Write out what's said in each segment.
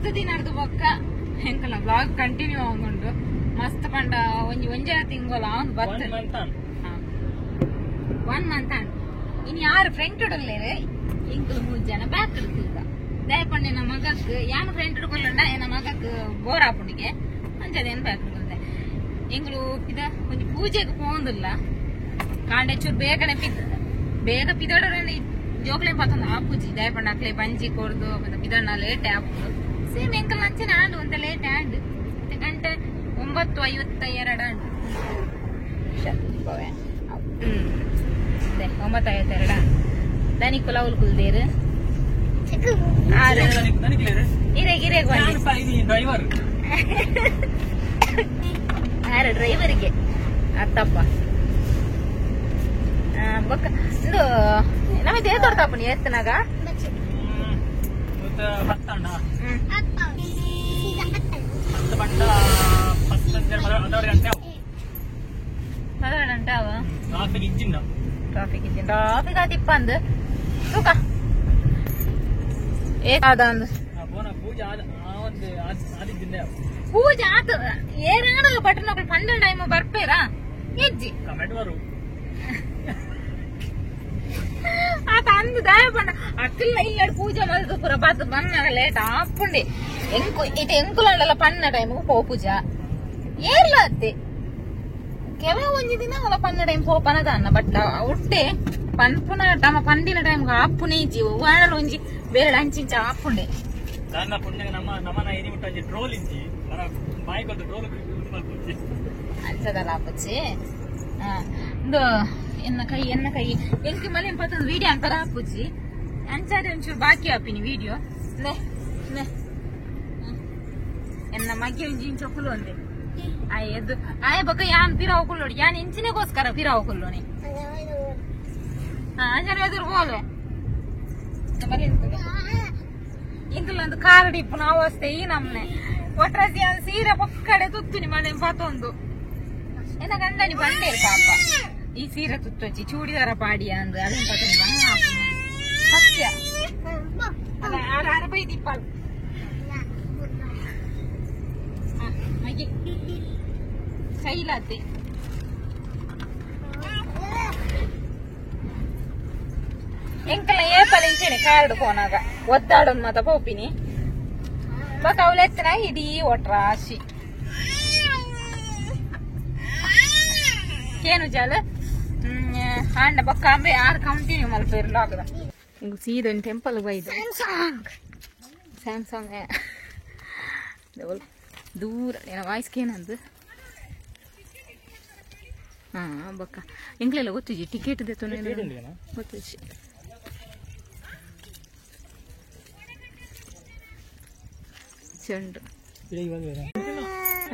10 ದಿನದ ಬೊಕ್ಕ ಎಂಕಲ blog continue ಆಗೊಂಡು ಮಸ್ತ್ ಪಂಡ ಒಂಜೆ ತಿಂಗೋಲ ಅವನು ಬರ್ತದೆ 1 ಮಂತ್ ಇನ್ ಯಾರು ಫ್ರೆಂಡ್ ಇಡಲೇರೆ ಎಂಕಲು 3 ಜನ ಬ್ಯಾಕ್ ಇಡ್ತಿದ್ದ ದಯಪಂಡೆ ನಮ್ಮ ಮಗಕ್ ಯಾನು ಫ್ರೆಂಡ್ ಇಡ್ಕೊಳ್ಳಂಡ ನಮ್ಮ ಮಗಕ್ ಬೋರ್ ಆಪುಂಡಿಗೆ ಅಂಚದೇನು ಬ್ಯಾಕ್ ಇಡ್ಕೊಂಡೆ ಎಂಗ್ಲು ಇದ ಒಂದು ಪೂಜೆಗೆ ಹೋಗುದಿಲ್ಲ ಕಾಂಡೆ ಚೂರು ಬೇಗ ಪಿದೋಡ್ರೆ ಜೋಕ್ಲೆ ಪಾತೊಂದು ಆಪುಜಿ ದಯಪಂಡ ಅಕ್ಲೆ ಬಂಜಿ ಕೊಡ್ದು ಮತ್ತೆ ಪಿದಣ್ಣ ಲೇಟ್ ಆಪುದು ಸೇಮ್ ಎಂಕಲ್ ಅಂಚೆ ಆಂಡು ಒಂತ ಲೇಟ್ ಆಂಡ್ ಗಂಟೆ 9:52 ಆಂಡು 9:52 ದನಿಕ್ ಲೌಲ್ ಕುಲ್ದೇರು ಡ್ರೈವರ್ಗೆ ಅತ್ತಪ್ಪ ಬೊಕ್ಕ ಇಂದು ನಮಗೆ ತೋರ್ತಾಪ ನೀ ಎತ್ತನಾಗ ಗಂಟೆ ಅವ ಟ್ರಾಫಿಕ್ ಆತಿಪ್ಪಂದು ತೂಕ ಪೂಜೆ ಆತ ಏನಾಡಲ್ಲ ಪಟ್ಟಣಗಳು 12 ಟೈಮ್ ಬರ್ಪೇರಾ ಹೆಜ್ಜಿ ಆತ ಅಂದು ದಯ ಪಂಡ ಅಕ್ಕಲ್ಲ ಇಲ್ಲ ಪೂಜೆ ಮಲ್ದು ಪುರ ಬದ್ದು ಬನ್ನಾಗ ಲೇಟ್ ಆಪುಂಡಿ ಎಂಕುಲಂಡಲ್ಲ ಪನ್ನ ಟೈಮ್ ಪೋ ಪೂಜಾ ಏರ್ಲ ಅತ್ತೆ ಕೆಲವು ಒಂಜಿ ದಿನ ಅಲ್ಲ ಪನ್ನ ಟೈಮ್ ಪೋಪನದ ಅನ್ನ ಬಟ್ ಉಟ್ಟೆ ಪನ್ಪುನ ತಮ್ಮ ಪಂಡಿನ ಟೈಮ್ ಆಪುನೇ ಇಜ್ಜಿ ವಾಡಲು ಒಂಜಿ ಬೇರೆ ಅಂಚಿಂಚ ಆಪುಂಡೆ ಅಂಚದಲ್ಲ ಆಪುಚ್ಚಿ ಇಂದು ಎನ್ನ ಕೈ ಎಂಕಿ ಮಲೆ ಪತ್ತೊಂದು ವಿಡಿಯೋ ಅಂತಾರ ಆಪುಜಿ ಅಂಚಾರೆ ಒಂಚೂರು ಬಾಕಿ ಆಪಿನಿ ವಿಡಿಯೋ ಎನ್ನ ಮಗೆ ಒಂಜಿ ಇಂಚ ಕುಲು ಒಂದೆ ಎದ್ದು ಆಯ ಬೊಕ್ಕ ಯಾನ್ ಪಿರಾವು ಕುಲ್ಲೋಡಿ ಯಾನ್ ಇಂಚಿನೆಗೋಸ್ಕರ ಪಿರಾವು ಕುಲ್ಲೋನಿ ಅಂಚನೆ ಎದುರು ಬೋಲೆ ಇಂಕಲ್ಲೊಂದು ಕಾರಡಿ ಇಪ್ಪು ನಾವು ಅಷ್ಟೇ ಈ ನಮ್ನೆ ಒಟ್ರಾಸಿ ಸೀರೆ ಪಕ್ಕಡೆ ತುತ್ತುನಿ ಮನೆ ಪತ್ತೊಂದು ಎನ್ನ ಗಂಡನಿ ಬಂಡೆ ಪಾಪ ಈ ಸೀರೆ ತುತ್ತೊಚ್ಚಿ ಚೂಡಿದಾರ ಪಾಡಿಯ ಅಂದು ಅದನ್ನ ಪತ್ತೊಂದು ಬಣ್ಣ ಸತ್ಯ ಬೈದಿಪ್ಪ ಮಗಿ ಕೈಲಾತೆ ಎಂಕಲ್ಲ ಏಪಲ್ ಇಂಚೆನೆ ಕಾರ್ಡ್ ಫೋನಾಗ ಒದ್ದಾಡೊಂದು ಮಾತ ಪೋಪಿನಿ ಬಟ್ ಅವಳೆತ್ತನ ಇಡೀ ಒಟ್ರಾಶಿ ಕೇನು ಜಾಲ ಆಂಡ ಬೊಕ್ಕ ಅಂಬೆ 6 ಕಂಟಿನ್ಯೂ ಮಲ್ಪೇರು ಲಾಗದ ಹಿಂಗ ಸೀದೊಂದು ಟೆಂಪಲ್ ಬೈದು ಸ್ಯಾಮ್ಸಂಗ್ ದೂರ ಏನ ವಾಯ್ಸ್ಗೇನಂದು ಬೊಕ್ಕ ಎಂಗ್ಲೆಲ್ಲ ಗೊತ್ತಿಜಿ ಟಿಕೆಟ್ ದೆತ್ತು ಗೊತ್ತಿಜಿ ಚೆಂಡು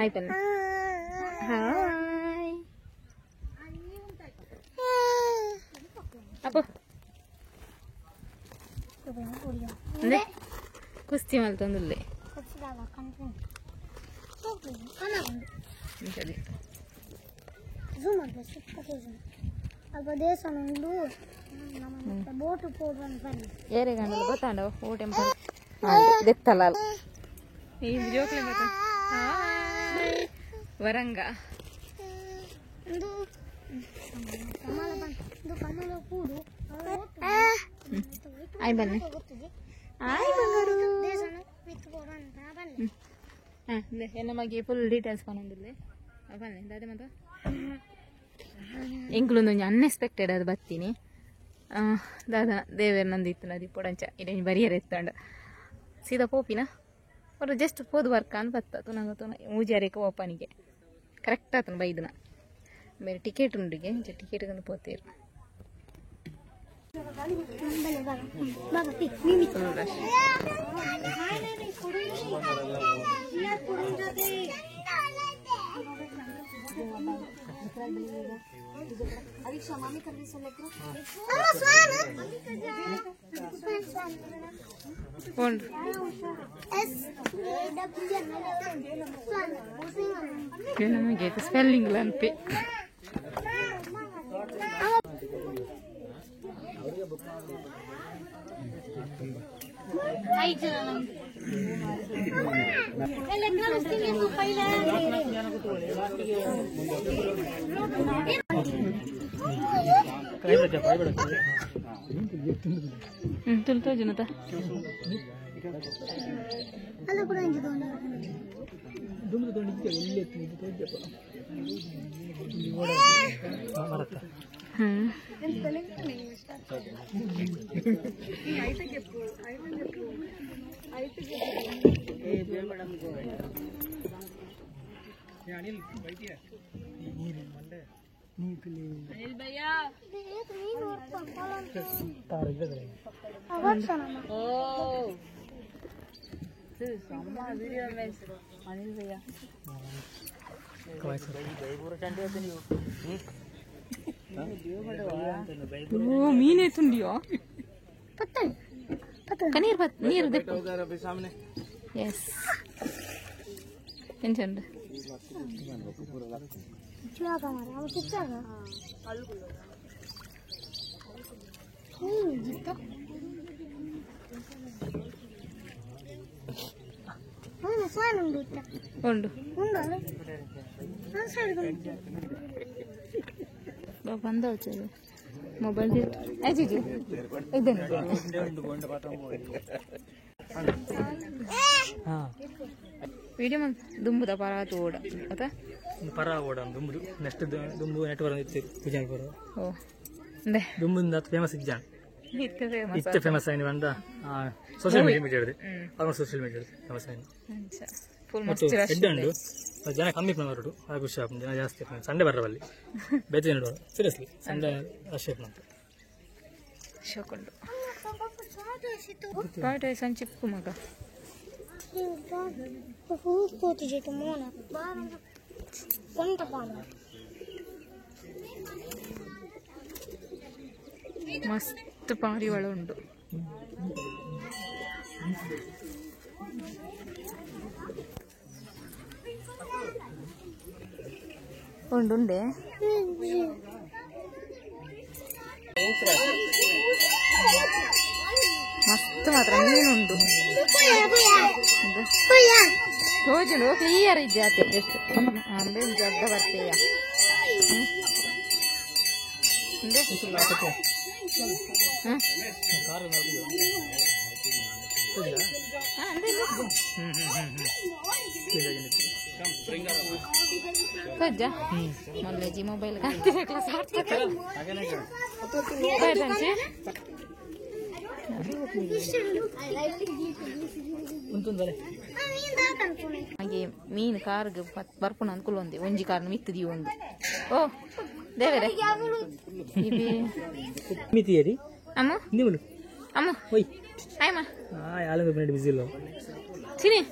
ಆಯ್ತಲ್ಲ ಹಾಯ್ ಅಪ್ಪ ಅಂದ್ರೆ ಕುಸ್ತಿ ಮಲ್ತೊಂದುಲ್ಲೆ ಏರೆ ಗಂಡಲು ಗೊತ್ತಾಂಡ ಓ ಟೆಂಪಲ್ ದೆತ್ತಲ್ಲ ಈ ಜೋಕ್ಲೆ ಗೊತ್ತ ವರಂಗ ಆಯ್ ಬನ್ನಿ ಆಯ್ ಬಂಗಾರು ಎನ್ನ ಮಗೆ ಫುಲ್ ಡೀಟೇಲ್ಸ್ ಕೊನೊಂದಿಲ್ಲೆ ಬನ್ನಿ ದಾದೆ ಮತ್ತ ಎಂಕ್ಲೊಂದು ಅನ್ಎಕ್ಸ್ಪೆಕ್ಟೆಡ್ ಅದು ಬರ್ತೀನಿ ದಾದ ದೇವೇರ್ ನಂದು ಇತ್ತು ನದಿ ಪೊಡಂಚ ಇಡೇನು ಬರಿಯರ್ ಎತ್ತಂಡ ಸೀದಾ ಪೋಪಿನ ಅವ್ರು ಜಸ್ಟ್ ಹೋದ್ ವರ್ಕ ಅಂತ ಬರ್ತತು ನಂಗೆ ಮೂಜಾರೇಕ ಓಪನಿಗೆ ಕರೆಕ್ಟ್ ಆತನ ಬೈದನ ಬೇರೆ ಟಿಕೆಟ್ ಉಂಡಿಗೆ ಟಿಕೆಟ್ಗಂದು ಪೋತೀರು ನಮಗೆ ಸ್ಪೆಲ್ಲಿಂಗ್ ಅನ್ಪಿ ತುಲ್ತೋ ಜನತಾ मीन एतुंडियो पता कनीर नीर देखो सामने यस टेंशन क्या हमारा वो कितना है जितना हां साइन उंडु उंडु उंडु हां साइड बा बंद होचेದು ಮೊಬೈಲ್ ಅಜ್ಜಿ ಇದನ್ನ ಹಾಂ ವಿಡಿಯೋ ದುಂಬುದ ಪರ ತೋಡ ಅತ ಪರ ಓಡ ದುಂಬುದು ನೆಕ್ಸ್ಟ್ ದುಂಬು ನೆಟ್ವರ್ಕ್ ಇತ್ತು ಪೂಜಾ ಪರ ಓ ಅಂದೆ ದುಂಬುಂದ ಫೇಮಸ್ ಇಜ್ಜಾನ್ ಇತ್ತು ಫೇಮಸ್ ಆಯ್ನಿ ಬಂದ ಸೋಶಿಯಲ್ ಮೀಡಿಯಾ ಇದೆ ಅವ್ರ ಸೋಶಿಯಲ್ ಮೀಡಿಯಾ ಫೇಮಸ್ ಆಯ್ನಿ ಅಚ್ಚಾ ಫುಲ್ ಮಸ್ತ್ ರಶ್ ಇದೆ ಜನ ಕಮ್ಮಿ ಬರೋದು ಆ ಖುಷಿ ಆಗ್ತದೆ ಜನ ಜಾಸ್ತಿ ಸಂಡೆ ಬರಬಲ್ಲಿ ಬೇಜಾರು ನೋಡುವ ಸೀರಿಯಸ್ಲಿ ಸಂಡೆ ರಶ್ ಅಂತ ಶೋಕೊಂಡು ಪಾಟ ಸಂಚಿಪ್ಪು ಮಗ ಮಸ್ತ್ ಪಾರಿವಾಳ ಉಂಟು ಉಂಡುಂಡೆ ಮಸ್ತ್ ಮಾತ್ರ ಮೀನುಂಟು ತೋಜಲು ಕ್ಲಿಯರ್ ಇದ್ದೆ ಆತ ಅಂದ್ರೆ ಜಗ್ಗ ಬರ್ತೀಯ Kerja, mau lagi mobile kan? Tidak kelas satu kan? Badan sih. Untung balik. Lagi main kar ke barpunan kulon deh, onji karena mitu di onji. Oh, deh deh. Ibi. Miti ya di? Amu? Ini mana? Amu? Woi. Ayo mah. Ah, ya alam benar busy loh. Sini.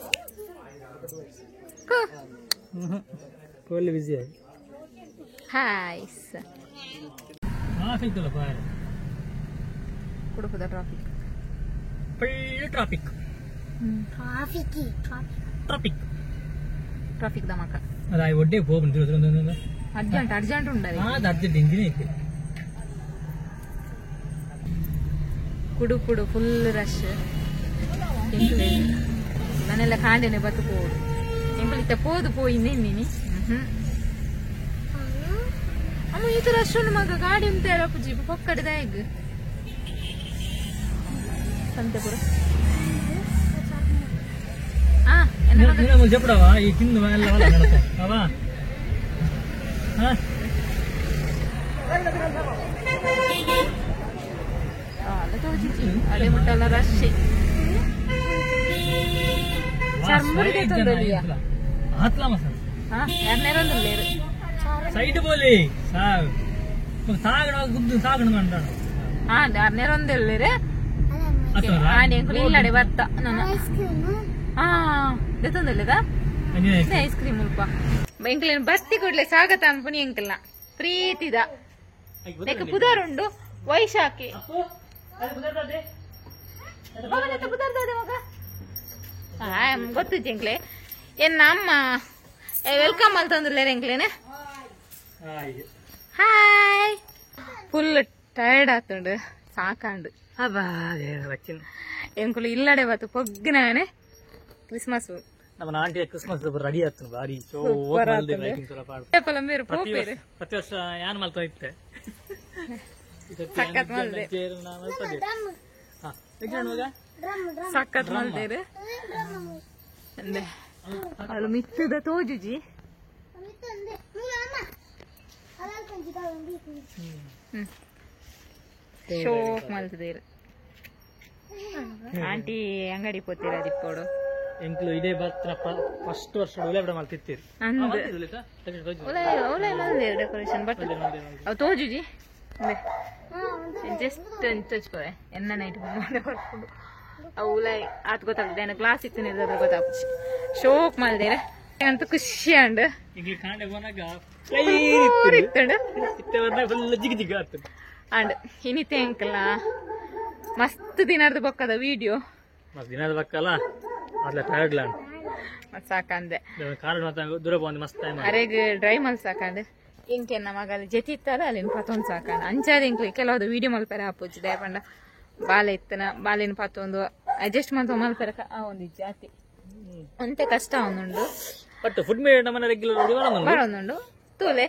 Kok? Full busy है हाय traffic तो लगा है कुछ पता traffic full traffic traffic दमाका अरे वड्डे पो बंद अर्जेंट ఉండాలి అది అర్జెంట్ ఇంజినే ಕುಡು ಫುಲ್ ರಶ್ ನಾನೆಲ್ಲ ಕಾಂಡೆನೆ ಬತ್ತು ಪೋಡು ಎಂಬಲಿತ ಪೋದು ಪೋಯಿನಿ ನೀನಿ ಅಮ್ಮ ಈ ತರ ಅಷ್ಟೊಂದು ಮಗ ಗಾಡಿ ಅಂತ ಹೇಳಪ್ಪ ಜೀಪ ಪಕ್ಕಡದ ಈಗ ಸಂತೆಪುರ చెప్పడవా ఈ కింద అవా ಅಡೆ ಮುಟ್ಟಲ್ಲ ರಶ್ ಚರ್ಮುರಿಗೆ ತೊಂದರಿಯಾ ಯಾರನ್ನೇರೊಂದು లేరు సైడ్ పోలే సాగడం గుద్దు సాగడం అంటాడు ಯಾರನ್ನೇರೊಂದು లేరే నేను ఇల్లడే ಬರ್ತಾ ನಾನು ತೊಂದರಿಲ್ಲದಾ ಐಸ್ ಕ್ರೀಮ್ ಉಲ್ಪ ಎಂಕಲೇನು ಬರ್ತಿ ಕೊಡ್ಲೆ ಸ್ವಾಗತ ಅನ್ಪನಿ ಎಂಕಲ್ನ ಪ್ರೀತಿದ ನೆಕ್ ಪುದಾರುಂಡು ವೈಶಾಖಿ ಗೊತ್ತು ಎಂಕ್ಲೆ ಎನ್ನ ಅಮ್ಮ ವೆಲ್ಕಮ್ ಅಲ್ತಂದ್ರೆ ಎಂಕ್ಲೇನೆ ಹಾಯ್ ಫುಲ್ ಟಯರ್ಡ್ ಆತುಂಡು ಸಾಕಾಂಡು ಎಂಕುಲು ಇಲ್ಲಡೆ ಬತ್ತು ಪೊಗ್ಗಿನಾನೆ ಕ್ರಿಸ್ಮಸ್ ನಮ್ಮ ಆಂಟಿ ಕ್ರಿಸ್ಮಸ್ ರೆಡಿ ಆಗ್ತಾನೆ ಬಾರಿ ಪ್ರತಿ ವರ್ಷ ಯಾನ್ ಮಲ್ತಾ ಇತ್ತೆ ಸಖತ್ ಮಲ್ತೇರು ಅದು ಮಿತ್ತದ ತೋಜುಜಿ ಶೋಕ್ ಮಲ್ತದೇರು ಆಂಟಿ ಅಂಗಡಿ ಪೋತೀರ ದಿಪ್ಪೋಡು ಎಂಕ್ಲು ಇದೇ ಬರ್ತಿನ ಫಸ್ಟ್ ವರ್ಷ ಒಲೆ ಬಿಡ ಮಾಡ್ತಿರ್ತೀರಿ ಡೆಕೋರೇಷನ್ ಬಟ್ ಅವು ತೋಜುಜಿ ಜಸ್ಟ್ ತೋಚ್ಕೋವೆ ಎನ್ನ ನೈಟ್ ಬರ್ಕೊಂಡು ಅವು ಉಲಾಯ್ ಆತ್ ಗೊತ್ತಾಗ್ತದೆ ಏನು ಗ್ಲಾಸ್ ಇತ್ತು ಗೊತ್ತಾಗ್ತದೆ ಶೋಕ್ ಮಲ್ದೇರ ಅಂತ ಖುಷಿ ಅಂಡ್ ಅಂಡ್ ಇನ್ನಿತ್ತೆ ಅಂಕಲ್ಲ ಮಸ್ತ್ ದಿನದ ಬೊಕ್ಕದ ವಿಡಿಯೋ ಮಸ್ತ್ ದಿನದ ಬಕ್ಕಲ್ಲ ಅದ್ಲ ಟೈರ್ಡ್ಲಾಂಡ್ ಮತ್ ಸಾಕಂದೆ ದೂರ ಬಂದು ಮಸ್ತ್ ಅರೆಗ್ ಡ್ರೈ ಮಲ್ ಸಾಕಂಡ್ ಇಂಕೆನ್ನ ಮಗಲ್ ಜತಿ ಇತ್ತಾರ ಅಲ್ಲಿನ ಪತ್ತೊಂದು ಸಾಕಂಡ್ ಅಂಚಾದ ಇಂಕ್ಲಿ ಕೆಲವದು ವಿಡಿಯೋ ಮಲ್ಪೆರ ಹಾಪುಜಿ ದಯಪಂಡ ಬಾಲೆ ಇತ್ತನ ಬಾಲಿನ ಪತ್ತೊಂದು ಅಡ್ಜಸ್ಟ್ ಮಾಡ್ತಾ ಮಲ್ಪೆರ ಒಂದು ಜಾತಿ ಅಂತೆ ಕಷ್ಟ ಅವನುಂಡು ಬಟ್ ಫುಡ್ ಮೇಡ್ ಮನೆ ರೆಗ್ಯುಲರ್ ಬರೋನುಂಡು ತೂಲೆ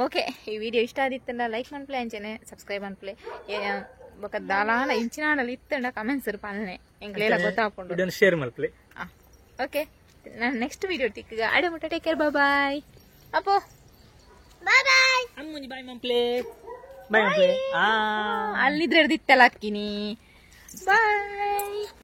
ಓಕೆ ಈ ವಿಡಿಯೋ ಇಷ್ಟ ಆದಿತ್ತಂಡ ಲೈಕ್ ಮನ್ಪ್ಲೆ ಅಂಚೆನೆ ಸಬ್ಸ್ಕ್ರೈಬ್ ಮನ್ಪ್ಲೆ ಬೊಕ ದಾಲಾನ ಇಂಚಿನಾಡಲ್ಲಿ ಇತ್ತಂಡ ಕಮೆಂಟ್ಸ್ ಪಾಲನೆ ಎಂಗ್ಲೆಲ್ಲ ಗೊತ್ತಾಗ್ಕೊಂಡು ಶೇರ್ ಮಲ್ಪ್ಲೆ ಓಕೆ ನಾನು ನೆಕ್ಸ್ಟ್ ವಿಡಿಯೋ ತಿಕ್ಕ ಅಡೆ ಮುಟ್ಟ ಟೇಕ್ ಕೇರ್ ಬಾಯ್ ಅಪ್ಪೋ ಬಾಯ್ ಅಮ್ಮುನಿ ಬಾಯ್ ಮಲ್ಪ್ಲೆ ಬಾಯ್ ಮಲ್ಪ್ಲೆ ಅಲ್ಲಿದ್ರೆ ಹಿಡ್ದಿತ್ತಲ್ಲ ಅಕ್ಕಿನಿ ಬಾಯ್